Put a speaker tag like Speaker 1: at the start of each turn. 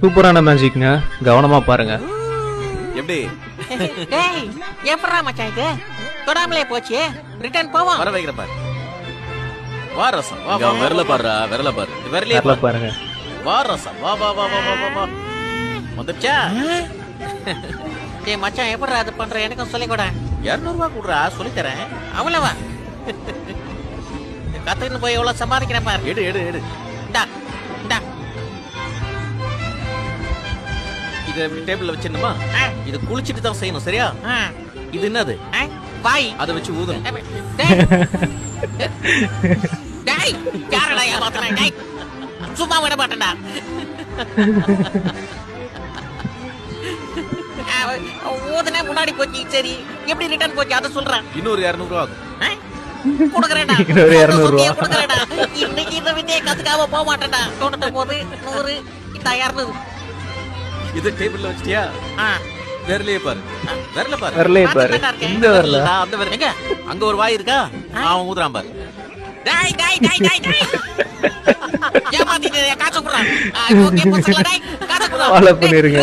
Speaker 1: சூப்பரான மேஜிக்ங்க, கவனமா பாருங்க.
Speaker 2: எப்படி
Speaker 3: டேய் எப்பறா மச்சான் இது தொடாமலே போச்சு. ரிட்டர்ன் போவோம்.
Speaker 2: வர வைக்கிற பாரு. வா ரசம் வா வா விரல பாருடா விரல பாரு விரலே
Speaker 1: நல்லா பாருங்க.
Speaker 2: வா ரசம் வா வா வா வா வா வா வந்துச்சா.
Speaker 3: டேய் மச்சான் எப்பறா அது பண்ற எனக்கும் சொல்லி கொடு.
Speaker 2: 200 ரூபாய் குடுறா சொல்லி தரேன்.
Speaker 3: அவ்வளவா கத்துக்கிட்டு போய் எவ்வளவு சம்பாதிக்கிறேன் பாரு.
Speaker 2: எடு எடு எடு.
Speaker 3: இந்தா இந்தா.
Speaker 2: இத டேபிள்ல வச்சிடணுமா? இது குளிச்சிட்டு தான் செய்யணும் சரியா? இது என்னது?
Speaker 3: பாய்.
Speaker 2: அத வச்சு ஊதணும்.
Speaker 3: டேய் டேய் யாரடா ஏமாத்துறா? டேய் சும்மா விட மாட்டேன்டா. ஊதுனே முன்னாடி போச்சு. சரி எப்படி ரிட்டர்ன் போச்சு அதை சொல்றேன்.
Speaker 2: இன்னொரு 200 ரூபாய் ஆகும்.
Speaker 3: கொடுக்கறேன்டா.
Speaker 1: இன்னொரு 200 ரூபா.
Speaker 3: கொடுக்கறேன்டா. இன்னைக்கு இந்த வித்தையை கத்துக்காம போக மாட்டேன்டா. 99 100 இந்த 200.
Speaker 2: இது டேபிள்ல வச்சிட்டியா? விரலையே பாரு விரல பாரு
Speaker 1: வரலே பாரு. இந்த வரல.
Speaker 2: அந்த விரல் எங்க? அங்க ஒரு வாய் இருக்கா? அவன் ஊதுறான் பாரு.
Speaker 3: டேய் டேய் டேய் டேய் டேய் ஏமாத்திட்டு காசு குடுறா. ஓகே போச்சுடா. டேய் காசு குடுறா.
Speaker 1: ஃபாலோ பண்ணிருங்க.